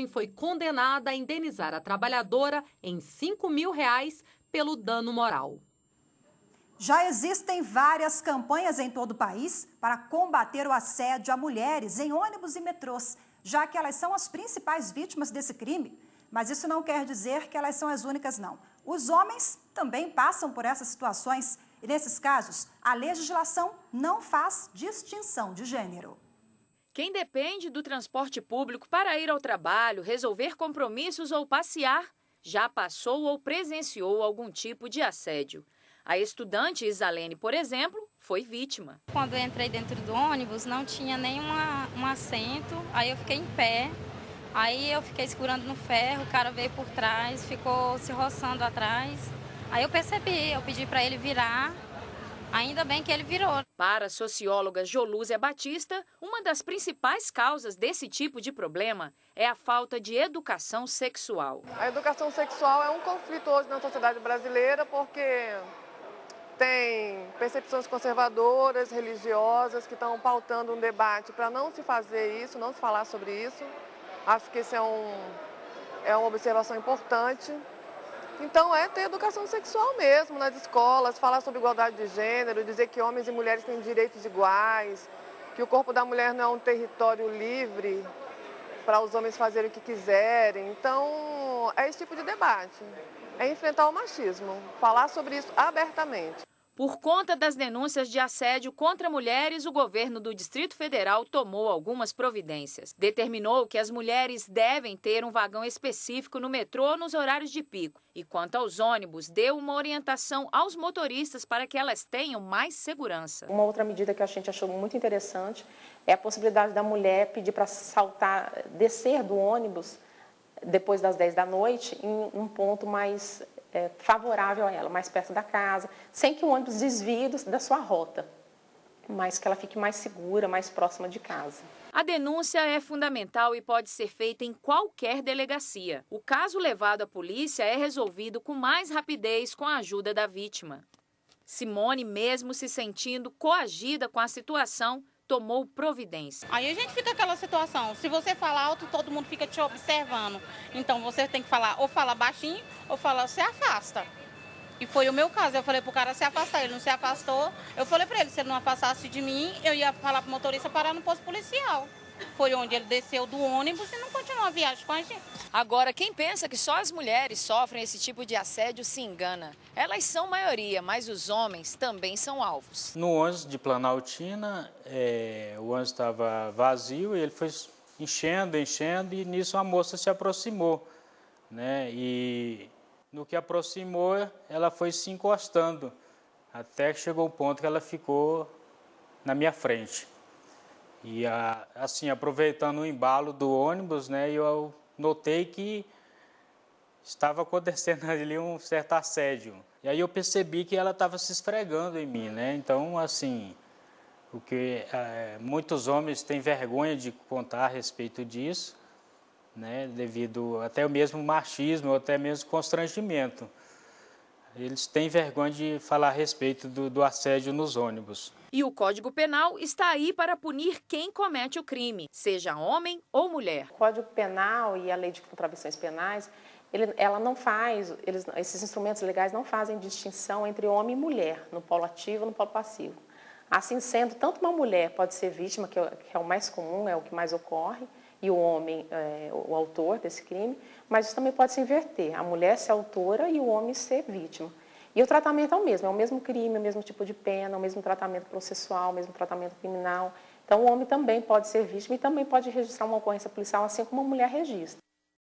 foi condenada a indenizar a trabalhadora em R$ 5.000 pelo dano moral. Já existem várias campanhas em todo o país para combater o assédio a mulheres em ônibus e metrôs, já que elas são as principais vítimas desse crime. Mas isso não quer dizer que elas são as únicas, não. Os homens também passam por essas situações e, nesses casos, a legislação não faz distinção de gênero. Quem depende do transporte público para ir ao trabalho, resolver compromissos ou passear, já passou ou presenciou algum tipo de assédio. A estudante Isalene, por exemplo, foi vítima. Quando eu entrei dentro do ônibus, não tinha nenhum assento, aí eu fiquei em pé, aí eu fiquei segurando no ferro, o cara veio por trás, ficou se roçando atrás. Aí eu percebi, eu pedi para ele virar, ainda bem que ele virou. Para a socióloga Jolúzia Batista, uma das principais causas desse tipo de problema é a falta de educação sexual. A educação sexual é um conflito hoje na sociedade brasileira porque tem percepções conservadoras, religiosas, que estão pautando um debate para não se fazer isso, não se falar sobre isso. Acho que isso é uma observação importante. Então é ter educação sexual mesmo nas escolas, falar sobre igualdade de gênero, dizer que homens e mulheres têm direitos iguais, que o corpo da mulher não é um território livre para os homens fazerem o que quiserem. Então é esse tipo de debate. É enfrentar o machismo, falar sobre isso abertamente. Por conta das denúncias de assédio contra mulheres, o governo do Distrito Federal tomou algumas providências. Determinou que as mulheres devem ter um vagão específico no metrô nos horários de pico. E quanto aos ônibus, deu uma orientação aos motoristas para que elas tenham mais segurança. Uma outra medida que a gente achou muito interessante é a possibilidade da mulher pedir para descer do ônibus depois das 10 da noite em um ponto mais favorável a ela, mais perto da casa, sem que o ônibus desvie da sua rota, mas que ela fique mais segura, mais próxima de casa. A denúncia é fundamental e pode ser feita em qualquer delegacia. O caso levado à polícia é resolvido com mais rapidez com a ajuda da vítima. Simone, mesmo se sentindo coagida com a situação, tomou providência. Aí a gente fica aquela situação, se você falar alto, todo mundo fica te observando. Então você tem que falar, ou fala baixinho, ou fala, se afasta. E foi o meu caso, eu falei pro cara se afastar, ele não se afastou. Eu falei pra ele, se ele não afastasse de mim, eu ia falar pro motorista parar no posto policial. Foi onde ele desceu do ônibus e não continuou a viagem com a gente. Agora, quem pensa que só as mulheres sofrem esse tipo de assédio se engana. Elas são maioria, mas os homens também são alvos. No ônibus de Planaltina, o ônibus estava vazio e ele foi enchendo, e nisso a moça se aproximou, né? E no que aproximou, ela foi se encostando, até que chegou o ponto que ela ficou na minha frente. E assim, aproveitando o embalo do ônibus, né, eu notei que estava acontecendo ali um certo assédio. E aí eu percebi que ela estava se esfregando em mim, né? Então, assim, muitos homens têm vergonha de contar a respeito disso, né, devido até o mesmo machismo, ou até mesmo constrangimento. Eles têm vergonha de falar a respeito do assédio nos ônibus. E o Código Penal está aí para punir quem comete o crime, seja homem ou mulher. O Código Penal e a Lei de Contravenções Penais, esses instrumentos legais não fazem distinção entre homem e mulher, no polo ativo e no polo passivo. Assim sendo, tanto uma mulher pode ser vítima, que é o mais comum, é o que mais ocorre, e o homem é o autor desse crime, mas isso também pode se inverter, a mulher ser autora e o homem ser vítima. E o tratamento é o mesmo crime, o mesmo tipo de pena, o mesmo tratamento processual, o mesmo tratamento criminal. Então o homem também pode ser vítima e também pode registrar uma ocorrência policial, assim como a mulher registra.